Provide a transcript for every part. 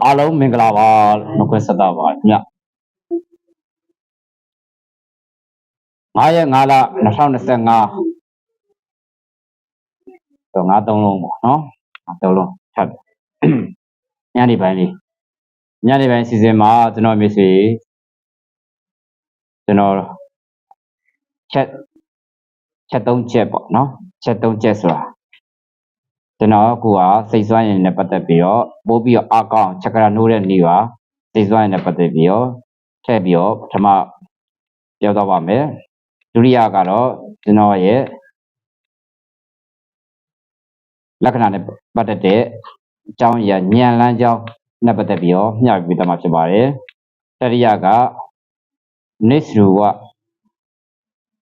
အားလုံးမင်္ဂလာပါနှုတ်ခွန်းဆက်တာပါည9 ရက် 5 လ 2025တော့9 3လုံးပေါ့နော်3လုံးထပ်ညနေပိုင်းစီစဉ်မှာကျွန်တော်မျိုးစီကျွန်တော်ချက်3ချက်ပေါ့နော်ချက်3ချက်ဆိုတာကျွန်တော်ကစိတ်ဆွမ်းရင်နဲ့ပတ်သက်ပြီးတော့ပို့ပြီးတော့အကောင့်ချက်ကရာနိုးတဲ့နေ့ပါစိတ်ဆွမ်းရင်နဲ့ပတ်သက်ပြီးတော့ထည့်ပြီးတော့ပထမပြောတော့ပါမယ်ဒုတိယကတော့ကျွန်တော်ရဲ့လက္ခဏာနဲ့ပတ်သက်တဲ့အကြောင်းအရာဉာဏ်လမ်းကြောင်းနဲ့ပတ်သက်ပြီးတော့မျှဝေပေးသွားမှာဖြစ်ပါတယ်တတိယကနိစ္စရူက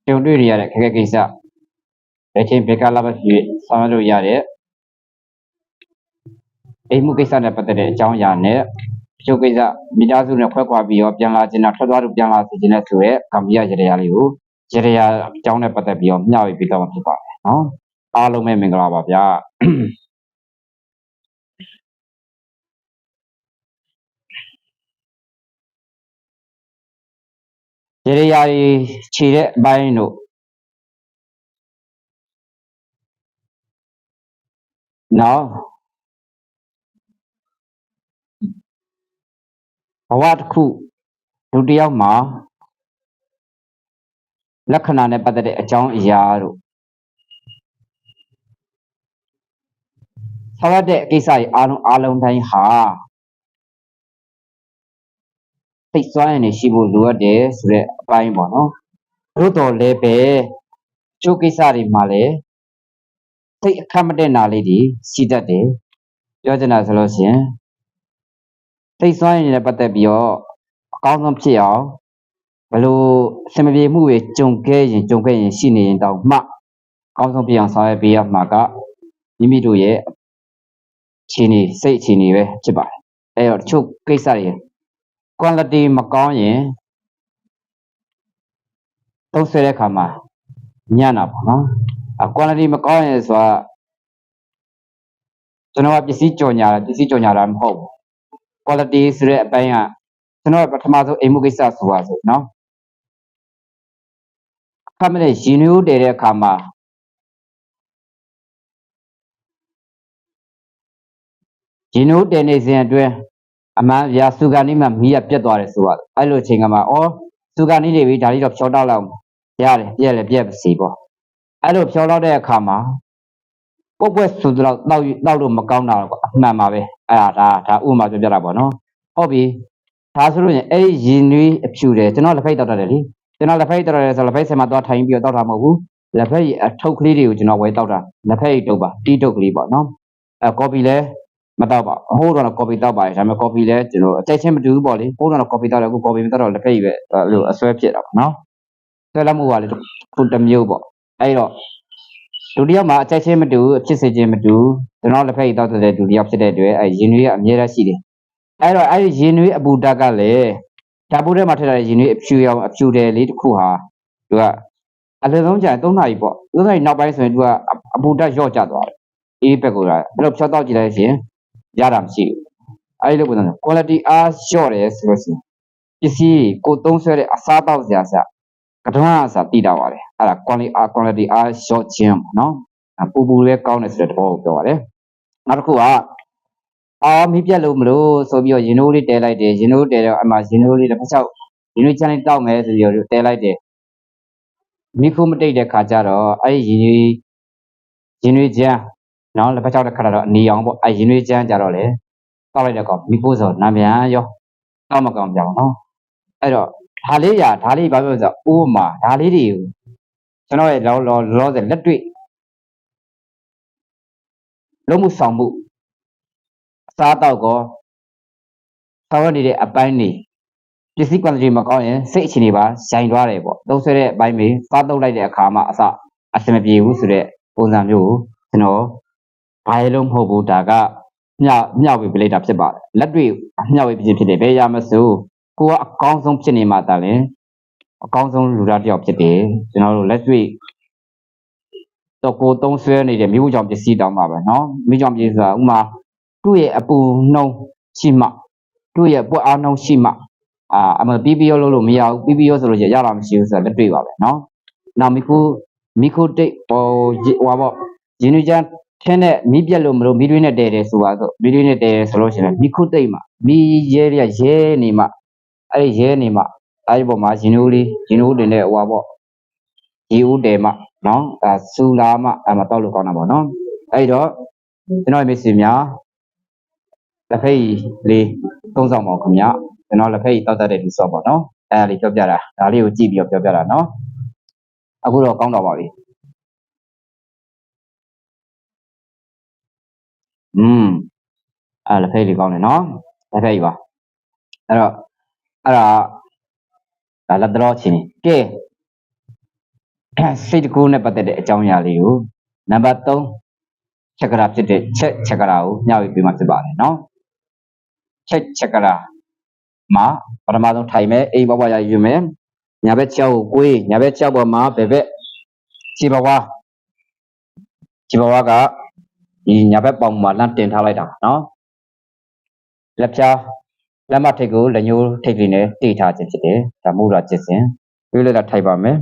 ကြုံတွေ့ရတဲ့ခက်ခဲကိစ္စဘယ်ချိန်ဘယ်ကာလပဲဖြစ်ဆောင်ရွက်လို့ရတဲ့အိမ်မှုကိစ္စနဲ့ပတ်သက်တဲ့အကြောင်းအရာနဲ့ကျုပ်ကိစ္စမိသားစုနဲ့ခွဲခွာပြီးတော့ပြန်လာခြင်းနဲ့ထွက်သွားလို့ပြန်လာစီခြင်းနဲ့ဆိုရဲကမ္ဘာရရေရာလေးကိုရေရာအကြောင်းနဲ့ပတ်သက်ပြီးတော့မျှဝေပေးသွားမှာဖြစ်ပါတယ်နော်အားလုံးပဲမင်္ဂလာပါဗျာရေရာခြေတဲ့အပိုင်းတို့နော်ဘဝတစ်ခုလူတစ်ယောက်မှာလက္ခဏာနဲ့ပတ်သက်တဲ့အကြောင်းအရာတို့ဆောင်ရွက်တဲ့ကိစ္စတွေအားလုံးတိုင်းဟာစိတ်စွမ်းရည်ရှိဖို့လိုအပ်တယ်ဆိုတဲ့အပိုင်းပေါ့နော်တို့တော်လည်းပဲကျိုးကိစ္စတွေမှာလည်းစိတ်အခက်မတက်နာလေးတွေရှိတတ်တယ်ပြောချင်တာဆိုလို့ရှိရင်စိတ်စွမ်းရည်နဲ့ပတ်သက်ပြီးတော့အကောင်းဆုံးဖြစ်အောင်ဘလို့အစမပြေမှုတွေကြုံခဲ့ရင်ရှိနေရင်တောင်မှအကောင်းဆုံးဖြစ်အောင်ဆောင်ရွက်ပေးရမှာကမိမိတို့ရဲ့စိတ်အခြေအနေပဲဖြစ်ပါတယ်အဲ့တော့တချို့ကိစ္စတွေ quality မကောင်းရင်သုံးဆွဲတဲ့အခါမှာညံ့တာပေါ့နော် quality မကောင်းရင်ဆိုတာကျွန်တော်ကပစ္စည်းကြော်ညာတာမဟုတ်ဘူး quality ဆိုတဲ့အပိုင်းကကျွန်တော်ပထမဆုံးအိမ်မှုကိစ္စဆိုပါစို့နော်အခက်မနဲ့ရင်နှိုးတည်တဲ့အခါမှာရင်နှိုးတည်နေစဉ်အတွင်းအမှန်ဗျာစုကနီးမှမီးရပြတ်သွားတယ်ဆိုတော့အဲ့လိုအချိန်ကမှစုကနီးနေပြီဒါလေးတော့ဖြောတောက်လောက်ရတယ်ပြက်စီပေါ့အဲ့လိုဖြောလောက်တဲ့အခါမှာပုတ်ပွက်ဆိုတော့တောက်လို့မကောင်းတာတော့အမှန်ပါပဲအဲ့ဒါဥပမာပြောပြတာပေါ့နော်ဟုတ်ပြီဒါဆိုလို့ရင်အဲ့ဒီရင်နွေးအဖြူတယ်ကျွန်တော်လက်ဖိတ်တောက်တတ်တယ်လေကျွန်တော်လက်ဖိတ်တောက်တယ်ဆိုလက်ဖိတ်ဆယ်မှာတော့ထိုင်ပြီးတော့တောက်တာမဟုတ်ဘူးလက်ဖိတ်အထုပ်ကလေးတွေကိုကျွန်တော်ဝယ်တောက်တာလက်ဖိတ်တုပ်ပါတီးတုပ်ကလေးပေါ့နော်ကော်ပီလဲမတောက်ပါဟိုးတော့ကော်ပီတောက်ပါတယ်ဒါပေမဲ့ကော်ပီလဲကျွန်တော်အကြိုက်ချင်းမတူဘူးပေါ့လေဟိုးတော့ကော်ပီတောက်တယ်အခုကော်ပီမတောက်တော့လက်ဖိတ်ပဲအဲ့လိုအစွဲဖြစ်တာပေါ့နော်ဆွဲလက်မှုပါလေခုတစ်မျိုးပေါ့အဲ့တော့ဒုတိယမှာအကြိုက်ချင်းမတူဖြစ်စေခြင်းမတူကျွန်တော်လက်ဖိတ်တောက်တဲ့ဒုတိယဖြစ်တဲ့အတွက်အဲ့ရင်နွေးကအမြဲတမ်းရှိတယ်အဲ့တော့အဲ့ဒီရင်နွေးအပူဓာတ်ကလည်းဓာတ်ပိုးထဲမှာထည့်ထားတဲ့ရင်နွေးအဖြူတယ်လေးတစ်ခုဟာသူကအလွယ်ဆုံးကြာ3 နာရီပေါ့3 နာရီနောက်ပိုင်းဆိုရင်သူကအပူဓာတ်လျော့ကျသွားတယ်အေးဘက်ကအဲ့လိုဖြောတောက်ကြည့်လိုက်ရင်ရတာမရှိဘူးအဲ့လိုပုံစံ quality အားလျော့တယ်ဆိုလို့ရှိရင်ပစ္စည်းကိုသုံးဆွဲတဲ့အစားတောက်စရာစကတုံးအစားတည်တာပါတယ်အဲ့ဒါ quality အားလျော့ခြင်းပေါ့နော်ပူလေးကောင်းတယ်ဆိုတဲ့သဘောကိုပြောပါတယ်နောက်တစ်ခုကမီးပြတ်လို့မလို့ဆိုပြီးတော့ရင်နိုးလေးတဲလိုက်တယ်ရင်နိုးတဲတော့အမှရင်နိုးလေးတစ်ဖက်ချောက်ရင်နိုးချမ်းလေးတောက်မယ်ဆိုပြီးတော့တဲလိုက်တယ်မိခိုးမတိတ်တဲ့ခါကျတော့အဲ့ဒီရင်နိုးချမ်းနော်တစ်ဖက်ချောက်တစ်ခါတော့အနေအောင်ပေါ့အဲ့ရင်နိုးချမ်းကြတော့လေတောက်လိုက်တဲ့ကောင်မိခိုးဆိုနာပြန်ရောတောက်မကောင်ပြောင်းနော်အဲ့တော့ဒါလေးဘာပြောဆိုဥပမာဒါလေးတွေကိုကျွန်တော်ရဲ့လောဆယ်လက်တွေ့လုံးမှုဆောင်မှုအစားတောက်ကောဆောင်ရနေတဲ့အပိုင်းတွေပစ္စည်း quantity မကောင်းရင်စိတ်အခြေအနေပါရိုင်သွားတယ်ပေါ့သုံးဆွဲတဲ့အပိုင်းတွေစားတုပ်လိုက်တဲ့အခါမှာအဆင်မပြေဘူးဆိုတဲ့ပုံစံမျိုးကိုကျွန်တော်ဘာလို့မဟုတ်ဘူးဒါကမျှဝေပြလိုက်တာဖြစ်ပါတယ်လက်တွေ့မျှဝေဖြစ်တယ်ဘယ်ရမစို့ကိုကအကောင်းဆုံးဖြစ်နေမှသာလဲအကောင်းဆုံးလူသားတယောက်ဖြစ်တယ်ကျွန်တော်တို့လက်တွေ့တော့ကိုသုံးဆွဲနေတဲ့မိဖို့ကြောင့်ပစ္စည်းတောင်းပါပဲเนาะမိကြောင့်ပစ္စည်းဆိုတာဥမာသူ့ရဲ့အပူနှုံးရှိမှ တို့ရဲ့ပွက်အားနှုံးရှိမှအမပြီးပြီးလို့မရဘူးပြီးပြီးဆိုလို့ရတာမရှိဘူးဆိုတော့လက်တွေ့ပါပဲနော်နောက်မိခိုတိတ်ဟိုပေါ့ရင်းနှီးချမ်းထင်းတဲ့မိပြက်လို့မလို့မိတွင်းနဲ့တဲတယ်ဆိုပါဆိုမိတွင်းနဲ့တဲဆိုလို့ရှိရင်မိခိုတိတ်မှာမိရဲနေမှအဲ့ဒီရဲနေမှအဲ့ဒီပေါ်မှာရင်းနှီးတင်တဲ့ဟိုပေါ့ရေဦးတဲမှနော်ဆူလာမှမတော့လို့ကောင်းတာပေါ့နော်အဲ့တော့ကျွန်တော်မိတ်ဆွေများလက်ဖိတ်လေးသုံးဆောင်ပါခင်ဗျကျွန်တော်လက်ဖိတ်တောက်တတ်တဲ့လူစောပေါ့နော်အဲ့ဒါလေးပြောပြတာဒါလေးကိုကြည့်ပြီးတော့ပြောပြတာနော်အခုတော့ကောင်းတော့ပါပြီလက်ဖိတ်လေးကောင်းတယ်နော်လက်ဖိတ်ပါအဲ့ဒါလက်တော်ချင်းကဲစိတ်တကူနဲ့ပတ်သက်တဲ့အကြောင်းအရာလေးကိုနံပါတ်3ချက်ကရာဖြစ်တဲ့ချက်ကရာကိုညှောက်ပြီးမှဖြစ်ပါတယ်နော်ချက်ကရာမှာပထမဆုံးထိုင်မယ်အိမ်ဘဝရယူမယ်ညာဘက်6ကိုကိုညာဘက်6ပေါ်မှာဘယ်ဘက်ခြေဘဝကဒီညာဘက်ပေါင်မှာလမ်းတင်ထားလိုက်တာနော်လက်ဖြားလက်မထိတ်ကိုလက်ညှိုးထိတ်လေးနဲ့တိထားခြင်းဖြစ်တယ်ဒါမို့တော့ကျစ်စဉ်ပြီးလိုက်တာထိုက်ပါမယ်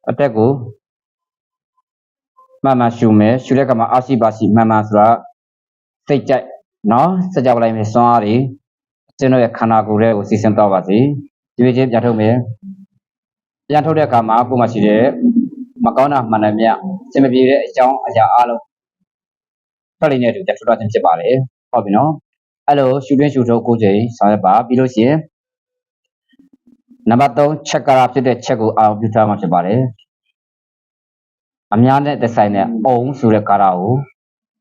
အတက်ကိုမှန်ရှူမယ်ရှူတဲ့အခါမှာအာရှိပါရှိမှန်ဆိုတာစိတ်ကြိုက်နော်စကြဝဠာမြေစွမ်းအားတွေကျွန်တော်ရဲ့ခန္ဓာကိုယ်တွေကိုစီစဉ်တော့ပါစေဒီလိုချင်းပြန်ထုတ်မယ်ပြန်ထုတ်တဲ့အခါမှာကိုယ်မှရှိတဲ့မကောင်းတာမှန်တယ်မြတ်စင်မပြေတဲ့အကြောင်းအရာအလုံးထွက်လိမ့်နေတဲ့ပြန်ထုတ်တော့ခြင်းဖြစ်ပါတယ်ဟုတ်ပြီနော်အဲ့လိုရှူတွင်းရှူထုတ်ကိုချိန်ဆောင်ရွက်ပါပြီးလို့ရှိရင်နံပါတ်3ချက်ကရာဖြစ်တဲ့ချက်ကိုအာရုံပြုထားမှဖြစ်ပါတယ်အများနဲ့သက်ဆိုင်တဲ့အုံဆိုတဲ့ကာရာကို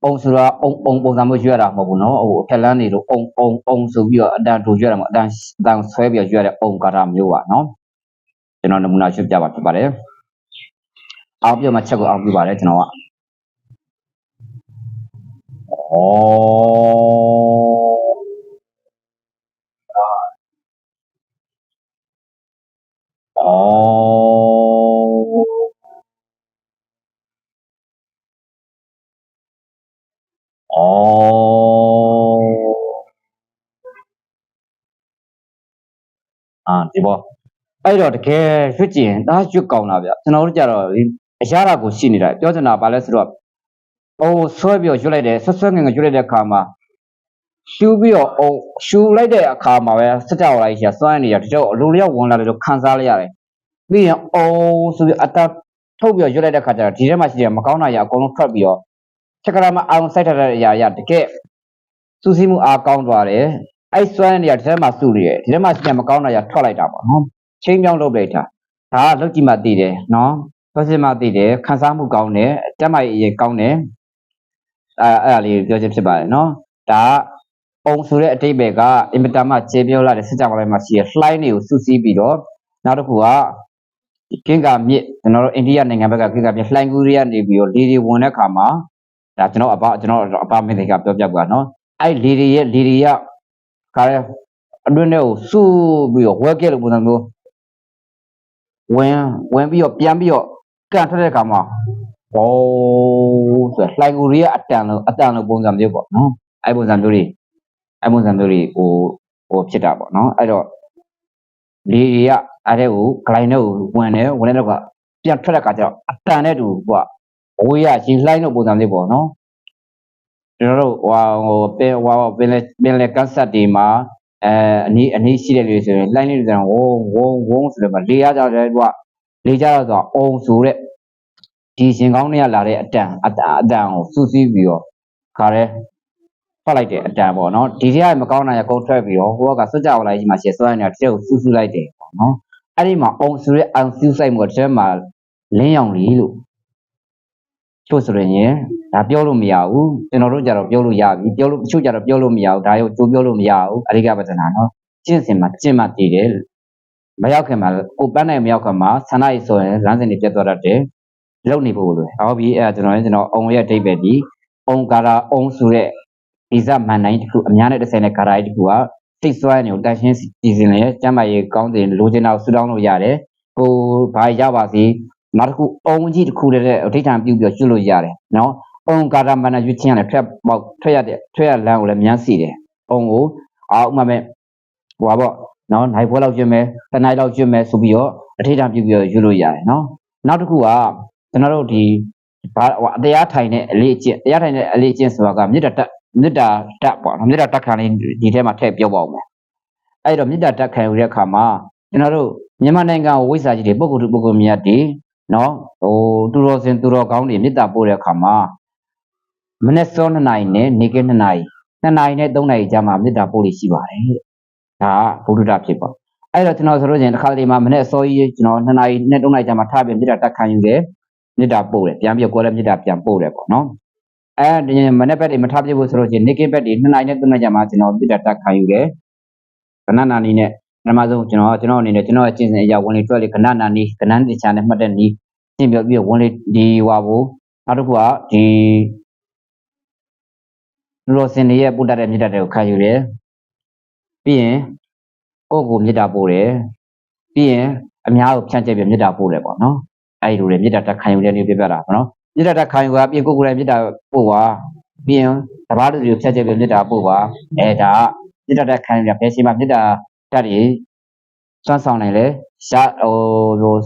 အုံဆိုတာအုံပုံစံမျိုးရွရတာမဟုတ်ဘူးနော်ဟိုအထက်လန်းနေလို့အုံဆိုပြီးတော့အတန်တူရွရတာမဟုတ်အတန်ဆွဲပြီးတော့ရွရတဲ့အုံကာရာမျိုးပါနော်ကျွန်တော်နမူနာရှင်းပြပါဖြစ်ပါတယ်အောင်ပြမှာချက်ကိုအောင်ပြပါတယ်ကျွန်တော်ကဒီပေါ်အဲ့တော့တကယ်ရွတ်ကြည့်ရင်ဒါရွတ်ကောင်းတာဗျကျွန်တော်တို့ကြတော့အရာတာကိုရှိနေတာပြောချင်တာဘာလဲဆိုတော့ဆွဲပြီးတော့ရွတ်လိုက်တယ်ဆွဲငင်ရွတ်လိုက်တဲ့အခါမှာရှူပြီးတော့ရှူလိုက်တဲ့အခါမှာပဲစကြဝဠာကြီးစွမ်းနေရတချို့အလိုလျောက်ဝင်လာတယ်လို့ခံစားလိုက်ရတယ်ပြီးရင်ဆိုပြီးအတာထုတ်ပြီးတော့ရွတ်လိုက်တဲ့အခါကျတော့ဒီထဲမှာရှိတဲ့မကောင်းတာကြီးအကုန်လုံးထွက်ပြီးတော့ချက်ကရာမှာအောင်စိုက်ထားတဲ့အရာတကယ်စူးစီးမှုအားကောင်းသွားတယ်အဲ့စွမ်းနေရဒီထဲမှာစုနေတယ်ဒီထဲမှာရှိတဲ့မကောင်းတာကြီးထွက်လိုက်တာပေါ့နော်ချင်းပြောင်းလုပ်လိုက်တာဒါကလုတ်ကြည့်မှသိတယ်နော်ပြောချင်မှသိတယ်ခံစားမှုကောင်းတယ်တက်မိုက်ရေကောင်းတယ်အဲ့ဒါလေးပြောချင်ဖြစ်ပါတယ်နော်ဒါပုံဆိုတဲ့အတိတ်ပဲကအင်မတန်မှကျေပြောလာတဲ့စစ်ကြောင်းလိုက်မှာရှိရလှိုင်းတွေကိုစူးစီးပြီးတော့နောက်တစ်ခုကကင်္ကာမြစ်ကျွန်တော်တို့အိန္ဒိယနိုင်ငံဘက်ကကင်္ကာမြစ်လှိုင်းကူးရီးကနေပြီးတော့လေတွေဝင်တဲ့အခါမှာဒါကျွန်တော်အပမင်းတွေကပြောပြပါနော်အဲ့လေတွေကခါရအတွင်းထဲကိုစူးပြီးတော့ဝဲခဲ့လို့ပုံစံမျိုးဝင်ပြီးတော့ပြန်ပြီးတော့ကန်ထွက်တဲ့အခါမှာဆိုလှိုင်းကူရီးကအတန်လို့ပုံစံမျိုးပေါ့နော်အဲ့ပုံစံမျိုးတွေဟိုဖြစ်တာပေါ့နော်အဲ့တော့လေတွေကအဲ့ဒါကိုဂလိုင်းနဲ့ကိုဝင်တဲ့တော့ကပြန်ထွက်တဲ့အခါကျတော့အတန်နဲ့တူကွာဝေးရရေလှိုင်းလို့ပုံစံမျိုးပေါ့နော်ကျွန်တော်တို့ပင်လေကတ်ဆက်တွေမှာအနည်းရှိတဲ့လူဆိုရင်လှိုင်းလေးတွေဆိုရင်ဝုန်းဆိုတော့လေရကြတယ်ကွာလေကြတော့ဆိုအုံဆိုတဲ့ဒီရှင်ကောင်းတွေကလာတဲ့အတန်ကိုစူးစီးပြီးတော့ခါရဲဖတ်လိုက်တဲ့အတန်ပေါ့နော်ဒီထဲကမကောင်းတာရကုန်ထွက်ပြီးတော့ဟိုကစကြဝဠာကြီးမှာရှယ်စွမ်းနေတာတစ်ချက်ကိုစူးလိုက်တယ်ပေါ့နော်အဲ့ဒီမှာအုံဆိုတဲ့အောင်စူးဆိုင်မှုတစ်ချက်မှာလင်းရောင်လီလို့ချို့ဆိုရင်ဒါပြောလို့မရဘူးကျွန်တော်တို့ကြတော့ပြောလို့ရပြီတချို့ကြတော့ပြောလို့မရဘူးဒါရောကြိုးပြောလို့မရဘူးအရိကပဒနာနော်ကျင့်စဉ်မှာကျင့်မှတည်တယ်မရောက်ခင်မှာကိုပန်းနိုင်မရောက်ခင်မှာဆန္ဒရည်ဆိုရင်လမ်းစဉ်တွေပြတ်သွားတတ်တယ်လုံနေဖို့လိုဟုတ်ပြီအဲ့ဒါကျွန်တော်အုံရဲ့အဓိပ္ပာယ်ဒီအုံကာရာအုံဆိုတဲ့ဒီဇမန်တိုင်းတစ်ခုအများနဲ့တစ်ဆိုင်တဲ့ကာရာကြီးတစ်ခုကစိတ်စွမ်းနေကိုတန်ရှင်းကြည်စင်လေကျမ်းမာရေးကောင်းစဉ်လိုချင်တာကိုဆူတောင်းလို့ရတယ်ကိုဘာရပါစေနောက်တစ်ခုအုံကြီးတစ်ခုတည်းနဲ့အဋ္ဌံပြုပြီးကျွတ်လို့ရတယ်နော်အုံကာရာမန်နာရွှေ့ချင်းရတယ်ထွက်ရလမ်းကိုလည်းမြန်စီတယ်အုံကို ဥမာမဲ့ဟိုပါပေါ့နော်နိုင်ပွဲလောက်ကျွတ်မယ်တနိုင်လောက်ကျွတ်မယ်ဆိုပြီးတော့အထိတ်တပြုပြီးတော့ယူလို့ရတယ်နော်နောက်တစ်ခုကကျွန်တော်တို့ဒီအတရားထိုင်တဲ့အလေးအကျင့်တရားထိုင်တဲ့အလေးအကျင့်ဆိုတာကမေတ္တာတက်ပေါ့နော်မေတ္တာတက်ခံလေးဒီထဲမှာထည့်ပြောပါဦးမယ်အဲ့တော့မေတ္တာတက်ခံယူတဲ့အခါမှာကျွန်တော်တို့မြန်မာနိုင်ငံဝိဇ္ဇာကြီးတွေပုဂ္ဂိုလ်ပုဂ္ဂိုလ်မြတ်တွေနော်သူတော်စင်သူတော်ကောင်းတွေမေတ္တာပို့တဲ့အခါမှာမနေ့စော2နာရီနဲ့နေ့က2နာရီ2နာရီနဲ့3နာရီကြာမှမေတ္တာပို့လို့ရှိပါတယ်ဒါကဘုဒ္ဓတာဖြစ်ပေါ့အဲ့တော့ကျွန်တော်ဆိုလို့ချင်းတစ်ခါတလေမှာမနေ့စောကြီးကျွန်တော်2နာရီနဲ့3နာရီကြာမှထားပြီးမေတ္တာတက်ခံယူတယ်မေတ္တာပို့တယ်ပြန်ပြီးကိုယ်လည်းမေတ္တာပြန်ပို့တယ်ပေါ့နော်အဲဒီမနေ့ဘက်တွေမထားပြဖို့ဆိုလို့ချင်းနေ့ကဘက်တွေ2နာရီနဲ့3နာရီကြာမှကျွန်တော်မေတ္တာတက်ခံယူတယ်ခဏနာနီနဲ့ပထမဆုံးကျွန်တော်အနေနဲ့ကျွန်တော်အကျင့်စဉ်အရာဝင်လေတွက်လေခဏနာနီကဏ္ဍတိချာနဲ့မှတ်တဲ့နီးရှင်းပြပြီးဝင်လေဒီဟွာဘူးနောက်တစ်ခုကဒီလူတော်စင်တွေရဲ့ပုဒ်တတ်တဲ့မြတ်တွေကိုခံယူတယ်ပြီးရင်ကိုယ့်ကိုမြတ်တာပို့တယ်ပြီးရင်အများကိုဖြန့်ကျက်ပြီးမြတ်တာပို့တယ်ပေါ့နော်အဲဒီလိုလေမြတ်တာခံယူတဲ့နေ့ပြပြတာပေါ့နော်မြတ်တာခံယူတာပြီးကိုယ့်ကိုယ်တိုင်မြတ်တာပို့ပါပြီးရင်တပါးတို့ဖြန့်ကျက်ပြီးမြတ်တာပို့ပါဒါမြတ်တာခံယူတာဘယ်ချိန်မှမြတ်တာတတ်တွေစွမ်းဆောင်နိုင်လဲရှာ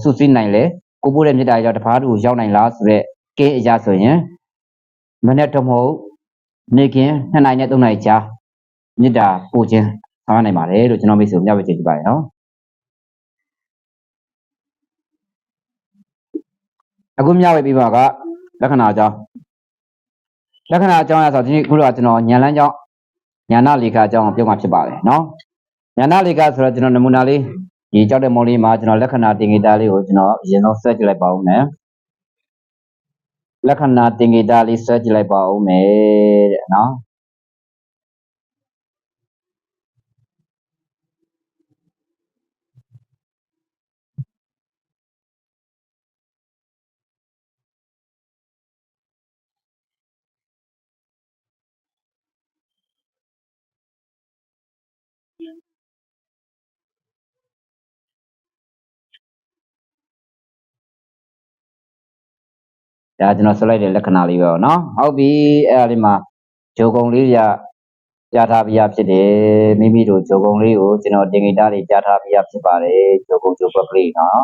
စုစည်းနိုင်လဲကိုပို့တဲ့မြတ်တာရောက်တပါးတို့ရောက်နိုင်လားဆိုတော့ကဲအရာဆိုရင်မနေ့တော့မဟုတ်နေ့ကင်း2နာရီနဲ့3နာရီကြာမြတ်တာပို့ခြင်းဆောင်နိုင်ပါတယ်လို့ကျွန်တော်မိတ်ဆွေမျှဝေချင်ပါတယ်နော်အခုမျှဝေပြီးပါကလက္ခဏာအကြောင်းရဆိုဒီခုတော့ကျွန်တော်ဉာဏ်လန်းကြောင်းဉာဏလေခအကြောင်းကိုပြောမှာဖြစ်ပါတယ်နော်ဉာဏလေခဆိုတော့ကျွန်တော်နမူနာလေးဒီကြောက်တဲ့မောင်လေးမှာကျွန်တော်လက္ခဏာတင်ဂေတာလေးကိုကျွန်တော်အရင်ဆုံးဆွဲကြည့်လိုက်ပါဦးမယ်လက္ခဏာတင်ဂေတာလေးဆွဲကြည့်လိုက်ပါဦးမယ်တဲ့နော်ဒါကျွန်တော်ဆွဲလိုက်တဲ့လက္ခဏာလေးပဲနော်ဟုတ်ပြီအဲ့ဒါလေးမှာဂျိုကုံလေးကြားထားပြရဖြစ်တယ်မိမိတို့ဂျိုကုံလေးကိုကျွန်တော်တင်ဂေတာလေးကြားထားပြရဖြစ်ပါတယ်ဂျိုကုံဂျိုဘက်ကလေးနော်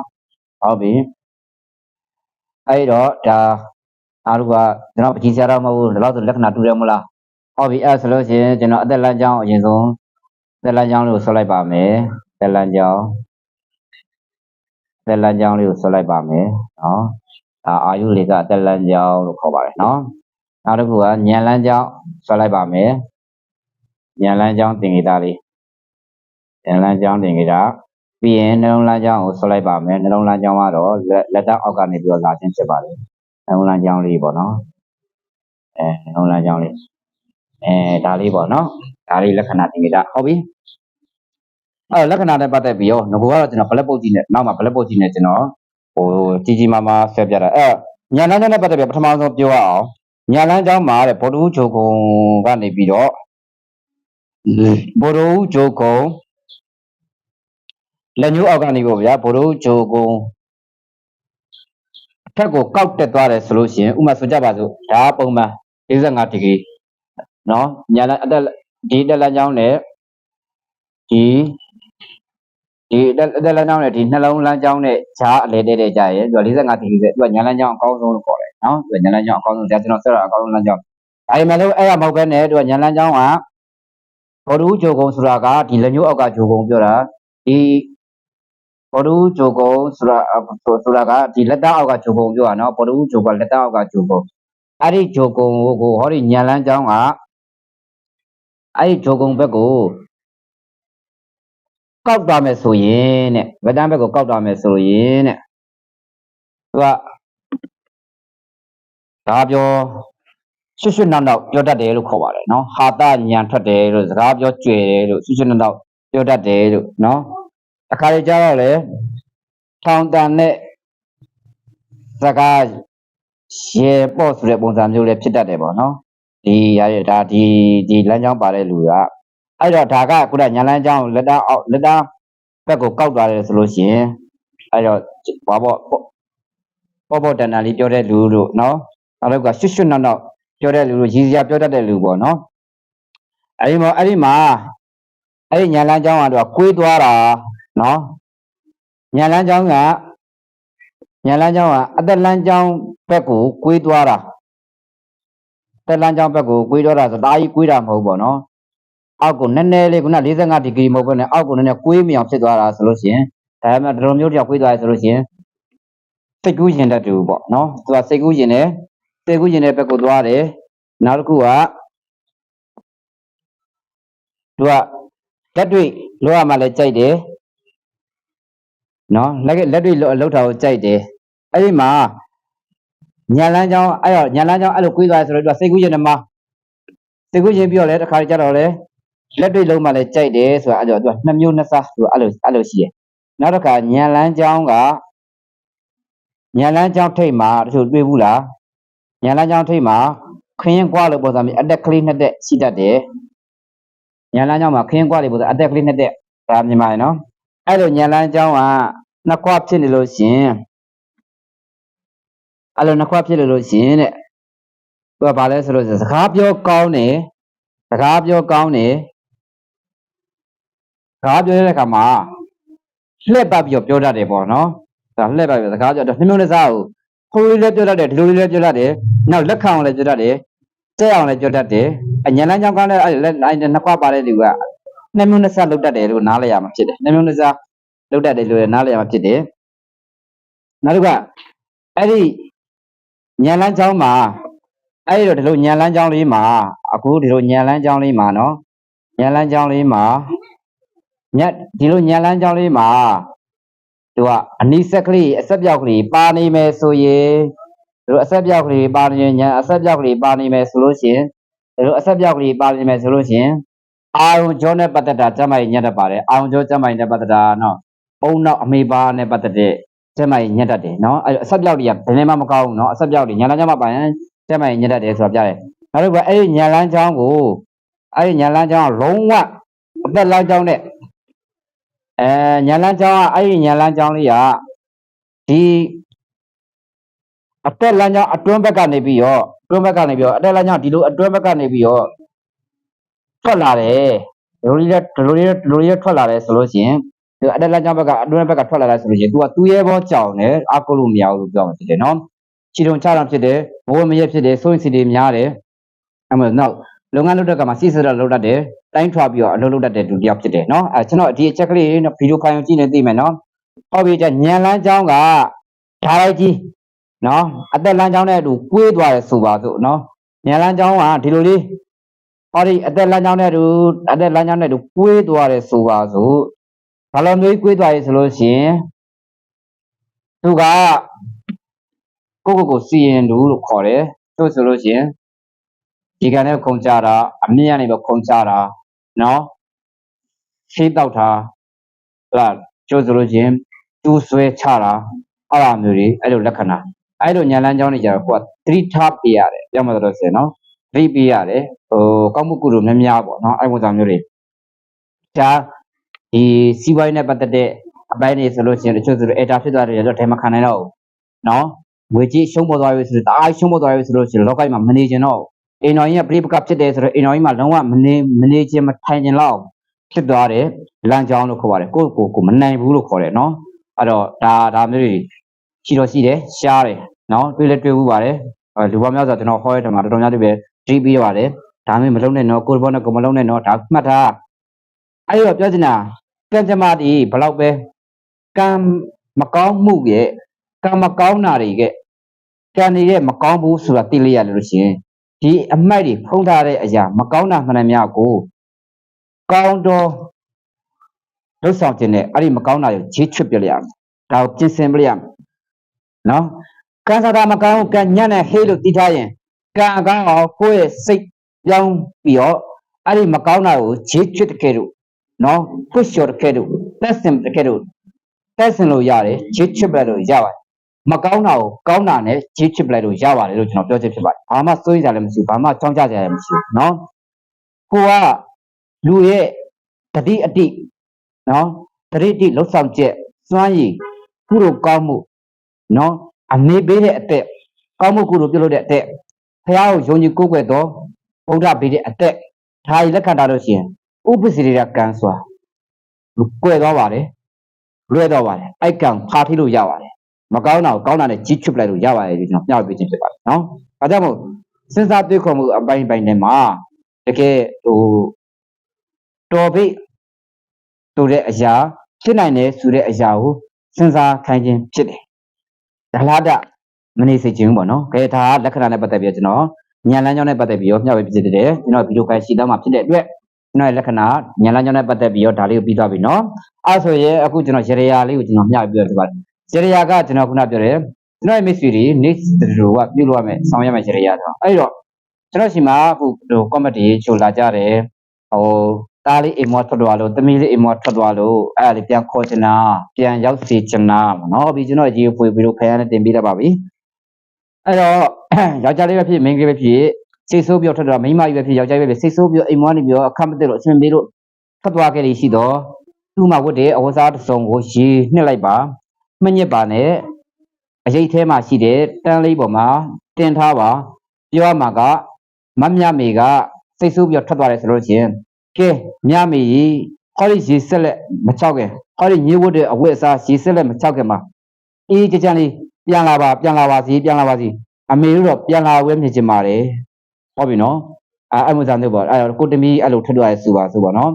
ဟုတ်ပြီအဲ့တော့ဒါအားလုံးကကျွန်တော်ပကြီးဆရာတော်မဟုတ်ဘူးတော့ဆိုလက္ခဏာတူတယ်မလားဟုတ်ပြီအဲ့ဆိုလို့ရှိရင်ကျွန်တော်အသက်လမ်းကြောင်းအရင်ဆုံးအသက်လမ်းကြောင်းလေးကိုဆွဲလိုက်ပါမယ်အသက်လမ်းကြောင်းလေးကိုဆွဲလိုက်ပါမယ်နော်အာယုလေးကအသက်လမ်းကြောင်းလို့ခေါ်ပါတယ်နော်နောက်တစ်ခုကဉာဏ်လမ်းကြောင်းဆွဲလိုက်ပါမယ်ဉာဏ်လမ်းကြောင်းတင်ဂေတာလေးဉာဏ်လမ်းကြောင်းတင်ဂေတာပြီးရင်နှလုံးလမ်းကြောင်းကိုဆွဲလိုက်ပါမယ်နှလုံးလမ်းကြောင်းကတော့လက်တောက်အောက်ကနေပြီးတော့လာခြင်းဖြစ်ပါတယ်နှလုံးလမ်းကြောင်းလေးပေါ့နော်နှလုံးလမ်းကြောင်းလေးဒါလေးပေါ့နော်ဒါလေးလက္ခဏာတင်ဂေတာဟုတ်ပြီအဲ့လက္ခဏာနဲ့ပတ်သက်ပြီးတော့ငါကတော့ကျွန်တော်ဘလက်ပုတ်ကြီးနဲ့နောက်မှာဘလက်ပုတ်ကြီးနဲ့ကျွန်တော်ကြီးမားဆွဲပြတာအဲ့ညာလမ်းကြောင်းနဲ့ပတ်သက်ပြီးပထမဆုံးပြောရအောင်ညာလမ်းကြောင်းမှာတဲ့ဗုဒ္ဓဦးဂျိုကုံကနေပြီးတော့ဗုဒ္ဓဦးဂျိုကုံလက်ညှိုးအောက်ကနေပေါ့ဗျာဗုဒ္ဓဦးဂျိုကုံအထက်ကိုကောက်တက်သွားတယ်ဆိုလို့ရှိရင်ဥမာဆိုကြပါစို့ဒါပုံမှန်45ဒီဂရီနော်ညာလမ်းအတက်ဒီတက်လမ်းကြောင်းနဲ့ဒီတက်လမ်းကြောင်းနဲ့ဒီနှလုံးလမ်းကြောင်းနဲ့ဈာအလဲတဲ့ကြရဲ့သူက45ဒီဂရီပဲသူကညာလမ်းကြောင်းအကောင်းဆုံးလို့ခေါ်တယ်နော်သူကညာလမ်းကြောင်းအကောင်းဆုံးဒါကျွန်တော်ဆက်တာအကောင်းဆုံးလမ်းကြောင်းအဲဒီမှာလို့အဲ့ဒါမဟုတ်ဘဲနဲ့သူကညာလမ်းကြောင်းကဘောဓုဂျိုကုံဆိုတာကဒီလက်ညှိုးအောက်ကဂျိုကုံပြောတာဒီဘောဓုဂျိုကုံဆိုတာကဒီလက်တောက်အောက်ကဂျိုကုံပြောတာနော်ဘောဓုဂျိုကလက်တောက်အောက်ကဂျိုကုံအဲ့ဒီဂျိုကုံကိုဟောဒီညာလမ်းကြောင်းကအဲ့ဒီဂျိုကုံဘက်ကိုကောက်သွားမယ်ဆိုရင်တဲ့ဗတ္တန်ဘက်ကိုကောက်သွားမယ်ဆိုရင်တဲ့သူကဒါပြောရွှွနောက်ပြောတတ်တယ်လို့ခေါ်ပါတယ်နော်ဟာတညံထွက်တယ်လို့စကားပြောကြွယ်တယ်လို့ရွှွနောက်ပြောတတ်တယ်လို့နော်အခါလေးကြားတော့လေထောင်တန်နဲ့စကားရေပေါ့ဆိုတဲ့ပုံစံမျိုးလေးဖြစ်တတ်တယ်ပေါ့နော်ဒီရရဒါဒီလမ်းကြောင်းပါတဲ့လူကအဲ့တော့ဒါကခုနညာလမ်းကြောင်းလက်သားဘက်ကိုကောက်သွားတယ်ဆိုလို့ရှိရင်အဲ့တော့ဘာပေါ့တန်တန်လေးပြောတဲ့လူတို့နော်အဲ့တော့ကရွှွနောက်ပြောတဲ့လူတို့ရည်စရာပြောတတ်တဲ့လူပေါ့နော်အဲ့ဒီမှာ အဲ့ဒီညာလန်းကျောင်းကတော့ကွေးသွားတာနော်ညာလန်းကျောင်းကအသက်လန်းကျောင်းဘက်ကိုကွေးသွားတာတက်လန်းကျောင်းဘက်ကိုကွေးသွားတာဆိုဒါကြီးကွေးတာမဟုတ်ပေါ့နော်အောက်ကိုနည်းနည်းလေးခုန45ဒီဂရီမဟုတ်ဘဲနဲ့အောက်ကိုနည်းနည်းကွေးမြောင်ဖြစ်သွားတာဆိုလို့ရှိရင်ဒါမှမဟုတ်ဒီလိုမျိုးတယောက်ကွေးသွားရဆိုလို့ရှိရင်စိတ်ကူးရင်တတ်တူပေါ့နော်သူကစိတ်ကူးရင်နဲ့ဘက်ကိုသွားတယ်နောက်တစ်ခုကသူကလက်တွေ့လောရမှလည်းကြိုက်တယ်နော်လက်တွေ့လောက်တာကိုကြိုက်တယ်အဲ့ဒီမှာညာလန်းကျောင်းအဲ့လိုကွေးသွားဆိုတော့သူကစိတ်ကူးရင်နဲ့မှာစိတ်ကူးရင်ပြောလဲတစ်ခါကြတော့လဲလက်တွေ့လုံးမှလည်းကြိုက်တယ်ဆိုတာအဲ့တော့သူကနှစ်မျိုးနှစ်စားသူအဲ့လိုရှိတယ်နောက်တစ်ခါညာလန်းကျောင်းထိတ်မှာတချို့တွေ့ဘူးလားညာလန်းကျောင်းထိတ်မှာခင်းကွာလို့ပေါ်စားပြီးအတက်ကလေးနှစ်တက်ရှိတတ်တယ်ညာလန်းကျောင်းမှာခင်းကွာလေးပေါ်စားအတက်ကလေးနှစ်တက်ဒါမြန်မာရယ်နော်အဲ့လိုညာလန်းကျောင်းကနှစ်ခွဖြစ်နေလို့ရှင်အဲ့လိုနှစ်ခွဖြစ်လို့ရှင်တဲ့သူကဘာလဲဆိုလို့စကားပြောကောင်းတယ်စကားပြောတဲ့အခါမှာလှည့်ပတ်ပြီးပြောတတ်တယ်ပေါ့နော်ဒါလှည့်ပတ်ပြီးစကားပြောတော့နှမျိုးနဲ့စားကိုခိုးလေးလည်းပြောတတ်တယ်ဒီလိုလေးလည်းပြောတတ်တယ်နောက်လက်ခံအောင်လည်းပြောတတ်တယ်တဲ့အောင်လည်းပြောတတ်တယ်အညာလန်းကြောင်းကလည်းနှစ်ခွပါတဲ့သူကနှမျိုးနဲ့စားလုပ်တတ်တယ်လို့နားလည်ရမှာဖြစ်တယ်နှမျိုးနဲ့စားလုပ်တတ်တယ်လို့နားလည်ရမှာဖြစ်တယ်နောက်တစ်ခါအဲ့ဒီညာလန်းကြောင်းမှာအဲ့ဒီလိုညာလန်းကြောင်းလေးမှာအခုဒီလိုညာလန်းကြောင်းလေးမှာနော်ညာလန်းကြောင်းလေးမှာဒီလိုညာလန်းကြောင်းလေးမှာသူကအနိစက်ကလေးအဆက်ပြောက်ကလေးပါနေမယ်ဆိုရင်ဒီလိုအဆက်ပြောက်ကလေးပါနေညာအဆက်ပြောက်ကလေးပါနေမယ်ဆိုလို့ရှိရင်ဒီလိုအဆက်ပြောက်ကလေးပါနေမယ်ဆိုလို့ရှိရင်အာယုံကြောနဲ့ပတ်သက်တာကျမကြီးညက်တတ်ပါတယ်အာယုံကြောကျမကြီးနဲ့ပတ်သက်တာနော်အုံနောက်အမေပါနဲ့ပတ်သက်တဲ့ကျမကြီးညက်တတ်တယ်နော်အဲ့အဆက်ပြောက်တွေကဘယ်နဲ့မှမကောင်းဘူးနော်အဆက်ပြောက်တွေညာလန်းကြောင်းမှာပါရင်ကျမကြီးညက်တတ်တယ်ဆိုတာပြတယ်နောက်တစ်ခုအဲ့ဒီညာလန်းကြောင်းလုံးဝအသက်လန်းကြောင်းနဲ့ညာလန်းကြောင်းကအဲ့ဒီညာလန်းကြောင်းလေးကဒီအတက်လမ်းကြောင်းအတွင်းဘက်ကနေပြီးတော့အတက်လမ်းကြောင်းဒီလိုအတွင်းဘက်ကနေပြီးတော့ထွက်လာတယ်ဒီလိုလေးထွက်လာတယ်ဆိုလို့ရှိရင်ဒီအတက်လမ်းကြောင်းဘက်ကအတွင်းဘက်ကထွက်လာတယ်ဆိုလို့ရှိရင် तू ကသူ့ရဲ့ဘောကြောင်တယ်အကုလို့မရဘူးလို့ပြောမှဖြစ်တယ်နော်ချီတုံချတာဖြစ်တယ်ဘိုးမရက်ဖြစ်တယ်စိုးရင်စီတွေများတယ်အဲ့မှာနောက်လုပ်ငန်းလုပ်တဲ့ကမှာစီစရလုပ်တတ်တယ်တိုင်းထွားပြီးတော့အလုပ်လုပ်တတ်တဲ့သူတယောက်ဖြစ်တယ်နော်ကျွန်တော်ဒီအချက်ကလေးဗီဒီယိုဖိုင်ကိုကြည့်နေသိမယ်နော်ဟုတ်ပြီညံလန်းကြောင်းကဓာတ်လိုက်ကြီးနော်အသက်လမ်းကြောင်းနဲ့အတူကွေးသွားတယ်ဆိုပါစို့နော်ညံလန်းကြောင်းကဒီလိုလေးဟောဒီအသက်လမ်းကြောင်းနဲ့အတူကွေးသွားတယ်ဆိုပါစို့ဘာလို့မျိုးကွေးသွားရဆိုလို့ရှိရင်သူကကိုစီရင်လူလို့ခေါ်တယ်တို့ဆိုလို့ရှိရင်ဒီကနေ့ခုံကြတာအမြင့်ကနေပဲခုံကြတာနော်ရှင်းတော့တာလားကျိုးဆိုလို့ချင်းတူးဆွဲချတာအဲ့လိုမျိုးတွေအဲ့လိုလက္ခဏာအဲ့လိုညာလန်းကြောင်းတွေကြတော့ကိုကသတိထားပြရတယ်ပြောမှတော့ဆိုနော်သတိပြရတယ်ကောင်းမှုကုသိုလ်များများပေါ့နော်အဲ့ပုံစံမျိုးတွေဒါဒီစီးပွားရေးနဲ့ပတ်သက်တဲ့အပိုင်းတွေဆိုလို့ရှိရင်တချို့ဆိုလို့အေတာဖြစ်သွားတယ်တော့ထဲမှာခံနိုင်တော့ဘူးနော်ငွေကြီးရှုံးပေါ်သွားပြီဆိုတော့တအားရှုံးပေါ်သွားပြီဆိုလို့ရှိရင်လောကကြီးမှာမနေချင်တော့အိမ်တော်ကြီးကပြိပကဖြစ်တယ်ဆိုတော့အိမ်တော်ကြီးမှာလုံးဝမနေချင်မထိုင်ချင်တော့ဖြစ်သွားတယ်လမ်းကြောင်းလို့ခေါ်ပါတယ်ကိုမနိုင်ဘူးလို့ခေါ်တယ်နော်အဲ့တော့ဒါမျိုးတွေရှိတယ်ရှားတယ်နော်တွေ့ဘူးပါတယ်လူပေါင်းများစွာကျွန်တော်ဟောရတဲ့မှာတော်တော်များတွေပဲကြည့်ပြီးပါတယ်ဒါမျိုးမလုံးနဲ့နော်ကိုယ်ဘောနဲ့ကိုမလုံးနဲ့နော်ဒါမှတ်ထားအဲ့တော့ပြောချင်တာကံကြမ္မာဒီဘလောက်ပဲကံမကောင်းမှုရဲ့ကံမကောင်းတာတွေကကံနေတဲ့မကောင်းဘူးဆိုတာသိလိုက်ရလို့ရှိရင်ဒီအမိုက်တွေဖုံးထားတဲ့အရာမကောင်းတာမှန်တယ်များကိုကောင်းတော့လှုပ်ဆောင်ခြင်းနဲ့အဲ့ဒီမကောင်းတာကိုဂျေးချွတ်ပြလိုက်ရမယ်ဒါကိုပြင်ဆင်ပြလိုက်ရမယ်နော်ကံစားတာမကောင်းကံညံ့နဲ့ဟေးလို့သိထားရင်ကံအကောင်းအောင်ကိုယ့်ရဲ့စိတ်ပြောင်းပြီးတော့အဲ့ဒီမကောင်းတာကိုဂျေးချွတ်တကယ်လို့နော်ဖွှလျှော်တကယ်လို့တက်စင်တကယ်လို့တက်စင်လို့ရတယ်ဂျေးချွတ်ပြလို့ရပါတယ်မကောင်းတာကိုကောင်းတာနဲ့ဂျေးချစ်ပလိုက်လို့ရပါတယ်လို့ကျွန်တော်ပြောချင်ဖြစ်ပါတယ်။ဘာမှစိုးရိမ်ကြလည်းမရှိဘူး။ဘာမှကြောင်းကြကြလည်းမရှိဘူးနော်။ကိုကလူရဲ့တတိအတိနော်တတိအတိလှုပ်ဆောင်ချက်စွမ်းရည်ကုသိုလ်ကောင်းမှုနော်အမေပေးတဲ့အသက်ကောင်းမှုကုသိုလ်ပြုလုပ်တဲ့အသက်ဖះကိုယုံကြည်ကိုးကွယ်တော့ဗုဒ္ဓပေးတဲ့အသက်ဒါကြီးလက်ခံထားလို့ရှိရင်ဥပ္ပစီရိယကံစွာ ကွဲသွားပါတယ်လွဲသွားပါတယ်အိုက်ကံဖာထိလို့ရပါတယ်မကောင်းတာကိုကောင်းတာနဲ့ကြီးချွတ်လိုက်လို့ရပါတယ်ဒီကျွန်တော်မျှဝေပေးခြင်းဖြစ်ပါတယ်နော်ဒါကြောင့်မို့စဉ်းစားတွေးခေါ်မှုအပိုင်းထဲမှာတကယ်တော်ဖိတ်ဆိုတဲ့အရာဖြစ်နိုင်တယ်ဆိုတဲ့အရာကိုစဉ်းစားခိုင်းခြင်းဖြစ်တယ်ဒလာဒမနေစေခြင်းပေါ့နော်ခဲဒါလက္ခဏာနဲ့ပတ်သက်ပြီးကျွန်တော်ဉာဏ်လမ်းကြောင်းနဲ့ပတ်သက်ပြီးတော့မျှဝေပေးတယ်ကျွန်တော်ဗီဒီယိုဖိုင်ရှိတော့မှဖြစ်တဲ့အတွက်ကျွန်တော်ရဲ့လက္ခဏာဉာဏ်လမ်းကြောင်းနဲ့ပတ်သက်ပြီးတော့ဒါလေးကိုပြီးသွားပြီနော်အဲဆိုရင်အခုကျွန်တော်ရေရာလေးကိုကျွန်တော်မျှဝေပြရပါတယ်ရေရာကကျွန်တော်ခုနပြောတယ်ကျွန်တော်ရဲ့မိတ်ဆွေတွေနေစတူကပြုလုပ်ရမယ်ဆောင်ရွက်မယ်ရေရာဆိုအဲ့တော့ကျွန်တော်ရှိမှာအခုကောမတီချိုလာကြတယ်တားလေးအိမ်မောထွက်သွားလို့တမီးလေးအိမ်မောထွက်သွားလို့အဲ့ဒါလေးပြန်ခေါ်ချင်တာပြန်ရောက်စီချင်တာနော်ပြီးကျွန်တော်ရေဖွေပြီးတော့ဖယားနဲ့တင်ပေးတတ်ပါပြီအဲ့တော့ယောက်ျားလေးပဲဖြစ်မိန်းကလေးပဲဖြစ်စိတ်ဆိုးပြောထွက်သွားမိန်းမကြီးပဲဖြစ်ယောက်ျားလေးပဲဖြစ်စိတ်ဆိုးပြောအိမ်မောနေပြောအခက်မသိလို့အဆင်ပြေလို့ထွက်သွားခဲ့လိရှိတော့သူ့မှာဝတ်တဲ့အဝတ်စားတစ်စုံကိုရေနှစ်လိုက်ပါမညစ်ပါနဲ့အရေးထဲမှာရှိတဲ့တန်းလေးပေါ်မှာတင်ထားပါပြောရမှာကမမြမေကစိတ်ဆိုးပြောထွက်သွားတယ်ဆိုလို့ချင်းကဲမြမေကြီးဟောဒီရေဆက်လက်မချောက်ခင်ဟောဒီညှို့ဝတ်တဲ့အဝတ်အစားရေဆက်လက်မချောက်ခင်မှာအေးကြကြလေးပြန်လာပါစီအမေတို့တော့ပြန်လာဝဲမြင်ချင်ပါတယ်ဟုတ်ပြီနော်အဲ့မစားနေပေါ့အဲ့တော့ကိုတမီအဲ့လိုထွက်သွားရဲဆိုပါနော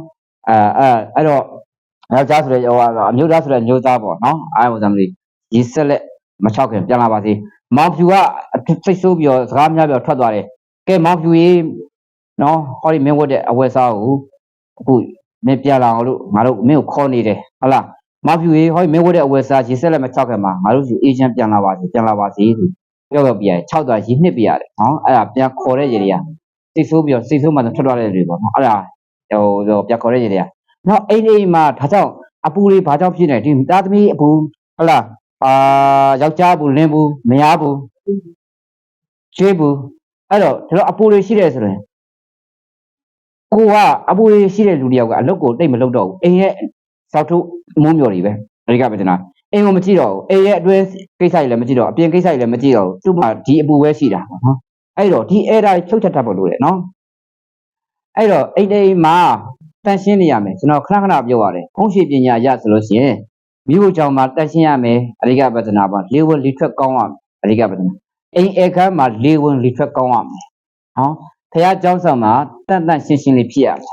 ်အဲ့တော့ယောက်ျားဆိုတဲ့အမျိုးသားဆိုတဲ့မျိုးသားပေါ့နော်အဲ့မစားမလို့ရေဆက်လက်မချောက်ခင်ပြန်လာပါစီမောင်ဖြူကစိတ်ဆိုးပြီးတော့စကားများပြီးတော့ထွက်သွားတယ်ကဲမောင်ဖြူကြီးနော်ဟောဒီမင်းဝတ်တဲ့အဝတ်စားကိုအခုမင်းပြန်လာအောင်လို့ငါတို့မင်းကိုခေါ်နေတယ်ဟုတ်လားမောင်ဖြူကြီးဟောဒီမင်းဝတ်တဲ့အဝတ်စားရေဆက်လက်မချောက်ခင်မှာငါတို့အေဂျင့်ပြန်လာပါစီပြောပြ6သွားရေနှစ်ပြရတယ်နော်အဲ့ဒါပြန်ခေါ်တဲ့ရေတွေကစိတ်ဆိုးပြီးတော့စိတ်ဆိုးမှထွက်သွားတဲ့တွေပေါ့နော်အဲ့ဒါပြန်ခေါ်တဲ့ရေတွေကနော်အိမ်မှာဒါကြောင့်အပူတွေဘာကြောင့်ဖြစ်နေဒီသားသမီးအပူဟုတ်လားယောက်ျားဘူးလင်းဘူးမယားဘူးချွေးဘူးအဲ့တော့ဒါတော့အပူတွေရှိတယ်ဆိုရင်ကိုကအပူတွေရှိတဲ့လူတယောက်ကအလုပ်ကိုတိတ်မလုပ်တော့ဘူးအိမ်ရဲ့စောက်ထုမိုးမျော်တွေပဲအဓိကပဲကျွန်တော်အိမ်ကိုမကြည့်တော့ဘူးအိမ်ရဲ့အတွင်းကိစ္စတွေလည်းမကြည့်တော့အပြင်ကိစ္စတွေလည်းမကြည့်တော့ဘူးသူ့မှာဒီအပူပဲရှိတာပေါ့နော်အဲ့တော့ဒီအဲ့ဒါချုပ်ချက်တတ်ဖို့လိုတယ်နော်အဲ့တော့အိမ်မှာတန်ရှင်းနေရမယ်ကျွန်တော်ခဏပြောရတယ်ဖုံးရှိပညာရဆိုလို့ရှိရင်မိဖို့ကြောင့်မှာတန်ရှင်းရမယ်အဓိကပဒနာပေါ့လေဝင်လီထွက်ကောင်းရမယ်အဓိကပဒနာအိမ်အခန်းမှာလေဝင်လီထွက်ကောင်းရမယ်နော်ဖះเจ้าဆောင်မှာတန်ရှင်းလေးဖြစ်ရမယ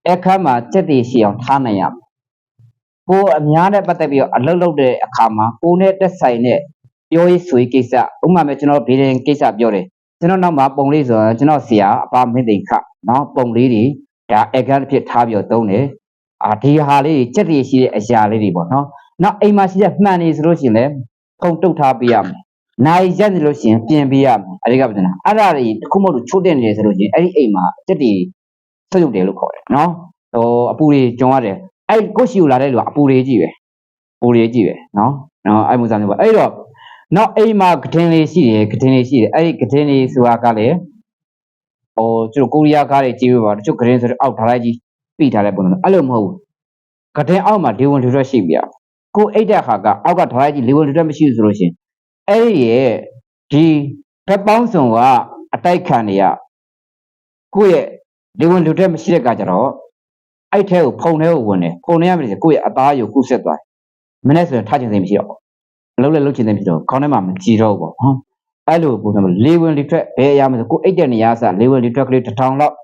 ်အခန်းမှာစက်တည်ရှိအောင်ထားနိုင်ရမယ်ကိုအများနဲ့ပတ်သက်ပြီးတော့အလုပ်လုပ်တဲ့အခါမှာကိုနဲ့တက်ဆိုင်တဲ့ပြောရေးဆိုရေးကိစ္စဥပမာမဲ့ကျွန်တော်ဗီဒီယိုကိစ္စပြောတယ်ကျွန်တော်နောက်မှာပုံလေးဆိုကျွန်တော်ဆရာအပါမင်းသိခနော်ပုံလေးတွေဒါအခန်းတစ်ဖြစ်ထားပြီးတော့သုံးတယ်ဒီဟာလေးစက်တည်ရှိတဲ့အရာလေးတွေပေါ့နော်နောက်အိမ်မှာရှိတဲ့မှန်နေဆိုလို့ရှိရင်လည်းခုံတုတ်ထားပေးရမယ်နိုင်ရက်နေလို့ရှိရင်ပြင်ပေးရမယ်အဓိကပြောတာအဲ့ဒါတွေတစ်ခုမှလို့ချိုးတက်နေတယ်ဆိုလို့ရှိရင်အဲ့ဒီအိမ်မှာစက်တည်ဆုပ်ယုပ်တယ်လို့ခေါ်တယ်နော်အပူတွေကြုံရတယ်အဲ့ကိုရှိကိုလာတဲ့လူကအပူတွေကြီးပဲနော်အဲ့မျိုးစားနေပါအဲ့တော့နောက်အိမ်မှာကတင်လေးရှိတယ်အဲ့ဒီကတင်လေးဆိုတာကလည်းကျွန်တော်ကိုရီးယားကားတွေကြည့်ပြပါတချို့ကတင်ဆိုတော့အောက်ထားလိုက်ကြီးပြီးထားတဲ့ပုံစံအဲ့လိုမဟုတ်ဘူးကတင်အောက်မှာလေဝင်လေထွက်ရှိပြကိုအိတ်တဲ့ခါကအောက်ကထားလိုက်ကြီးလေဝင်လေထွက်မရှိဘူးဆိုလို့ရှိရင်အဲ့ဒီရဲ့ဒီဘက်ပေါင်းစုံကအတိုက်ခံနေရကိုယ့်ရဲ့လေဝင်လေထွက်မရှိတဲ့ကကြတော့အဲ့ထဲကိုဖုံထဲကိုဝင်တယ်ဖုံထဲရမယ်ဆိုကိုယ့်ရဲ့အသားရုပ်ကုဆက်သွားတယ်မနေ့ဆိုရင်ထားချင်စိတ်မရှိတော့ဘူးလှုပ်ချင်စိတ်မရှိတော့ခေါင်းထဲမှာမကြည်တော့ဘူးပေါ့အဲ့လိုပုံစံမျိုးလေဝင်လေထွက်ဘယ်အရာမဆိုကိုအိတ်တဲ့နေရာစလေဝင်လေထွက်ကလေး1000လောက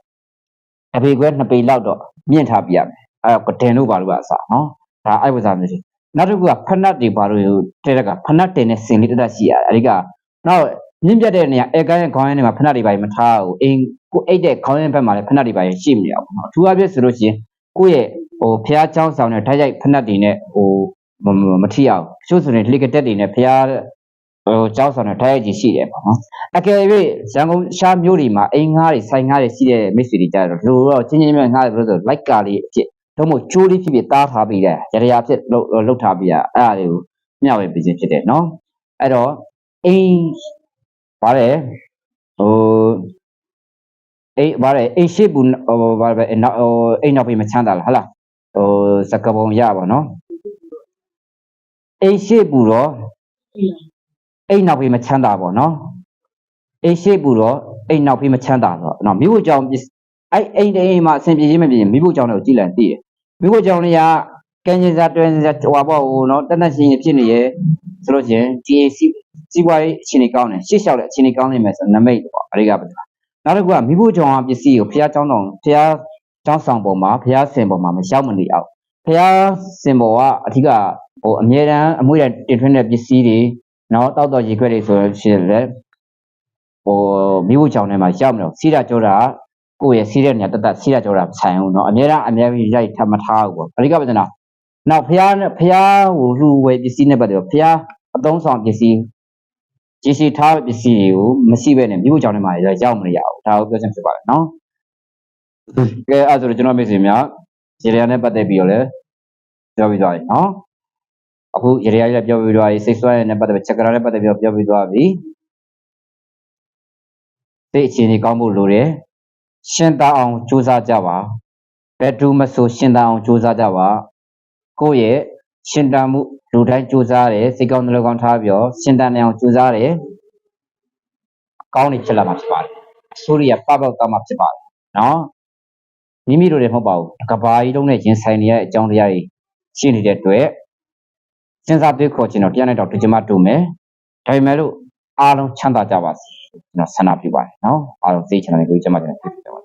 ်အပေခွဲ2ပေလောက်တော့မြင့်ထားပြရမယ်အဲ့ကတင်တို့ဘာလို့ကအစနော်ဒါအဲ့ဝစားမျိုးရှိနောက်တစ်ခုကဖနတ်တွေဘာလို့တဲ့ကဖနတ်တင်နဲ့စင်လေးတက်ရှိရတယ်အဓိကနောက်မြင့်ပြတ်တဲ့နေရာအဲကိုင်းခေါင်းရင်းတွေမှာဖနတ်တွေဘာမထားဘူးအိမ်ကိုအိတ်တဲ့ခေါင်းရင်းဘက်မှာလည်းဖနတ်တွေဘာရှိမနေအောင်နော်အထူးအပြည့်ဆိုလို့ရှိရင်ကိုယ့်ရဲ့ဖျားเจ้าဆောင်တဲ့ဓာတ်ရိုက်ဖနတ်တွေနဲ့မထီအောင်ကျိုးဆိုရင်လေကတက်တွေနဲ့ဖျားเจ้าဆောင်တဲ့ဓာတ်ရိုက်ကြီးရှိတယ်ပေါ့နော်အကယ်၍ရန်ကုန်ရှားမြို့တွေမှာအိမ်ငားတွေဆိုင်ငားတွေရှိတဲ့မိတ်ဆွေတွေကြတော့လူတော့ချင်းချင်းမြတ်ငားတယ်လို့ဆိုလိုက်ကာလေးအဖြစ်တော့မို့ကျိုးလေးဖြစ်တားထားပြီးတယ်ရရဖြစ်လှုပ်ထားပြီးအဲ့ဒါတွေကိုမျှဝေပေးခြင်းဖြစ်တယ်နော်အဲ့တော့အိမ်ပါတယ်အိမ်ရှိဘူးဘာပဲအိမ်နောက်ပြီးမချမ်းသာလားဟလားစကပုံရပါနော်အိမ်ရှိဘူးတော့အိမ်နောက်ပြီးမချမ်းသာပါနော်အိမ်ရှိဘူးတော့အိမ်နောက်ပြီးမချမ်းသာတော့နော်မိဖို့ကြောင့်အဲ့အိမ်မှာအဆင်ပြေခြင်းမပြေမိဖို့ကြောင့်လည်းကြည်လန်သိတယ်မိဖို့ကြောင့်လည်း ကဲကြီးစားတွင်စားဟွာပေါ့ဟိုနော်တက်တက်ရှင်ရှင်ဖြစ်နေရဲ့ဆိုလို့ချင်းဒီစီးပွားရေးအခြေအနေကောင်းတယ်ရှေ့လျှောက်တဲ့အခြေအနေကောင်းနေမယ်ဆိုနမိတ်ပေါ့အရိကပဒနာနောက်တစ်ခုကမိဖို့ကြောင့်ပစ္စည်းကိုဖះเจ้าတော်ဖះเจ้าဆောင်ပေါ်မှာဖះစင်ပေါ်မှာမရှောက်မနေအောင်ဖះစင်ပေါ်ကအထူးကဟိုအမြဲတမ်းအမွေးတင်ထွင်းတဲ့ပစ္စည်းတွေနော်တောက်တော်ရေခွက်တွေဆိုရှင်လေဟိုမိဖို့ကြောင့်ထဲမှာရောက်မလို့စီးတာကြောတာကိုယ့်ရဲ့စီးတဲ့နေရာတတ်စီးတာကြောတာဆိုင်အောင်နော်အမြဲတမ်းရိုက်ထမထားဘူးပေါ့အရိကပဒနာနောက်ဖះဟိုလူဝယ်ပစ္စည်းနဲ့ပတ်သက်တော့ဖះအသုံးဆောင်ပစ္စည်းကြည်စီထားပစ္စည်းတွေကိုမရှိဘဲနဲ့မြို့ကြောင်ထဲမှာရောက်မရဘူးဒါကိုပြောချင်ဖြစ်ပါတယ်နော်ကဲအဲ့ဆိုတော့ကျွန်တော်မိတ်ဆွေများရေရနဲ့ပတ်သက်ပြီးတော့လည်းပြောပြီးသွားပြီနော်အခုရေရကြီးလည်းပြောပြီးသွားပြီစိတ်ဆွဲနဲ့ပတ်သက်ပြီးချက်ကရာနဲ့ပတ်သက်ပြီးတော့ပြောပြီးသွားပြီစိတ်အခြေအနေကောင်းဖို့လိုတယ်ရှင်သာအောင်ကြိုးစားကြပါဘယ်သူမဆိုရှင်သာအောင်ကြိုးစားကြပါကိုယ့်ရဲ့ရှင်တန်မှုလူတိုင်းကြိုးစားတယ်စိတ်ကောင်းနှလုံးကောင်းထားပြီးတော့ရှင်တန်နေအောင်ကြိုးစားတယ်ကောင်းနေဖြစ်လာမှာဖြစ်ပါတယ်အဆိုးတွေကပပကောင်းမှာဖြစ်ပါတယ်နော်မိမိတို့လည်းမဟုတ်ပါဘူးကဘာကြီးလုံးနဲ့ရင်ဆိုင်နေရတဲ့အကြောင်းတရားတွေရှိနေတဲ့အတွက်စဉ်းစားတွေးခေါ်ခြင်းတော့တရားနဲ့တော့ဒီမှာတူမယ်ဒါပေမဲ့လို့အားလုံးချမ်းသာကြပါစေကျွန်တော်ဆန္ဒပြုပါတယ်နော်အားလုံးသိချင်တယ်ကိုကျမကျွန်တော်ပြပြပါ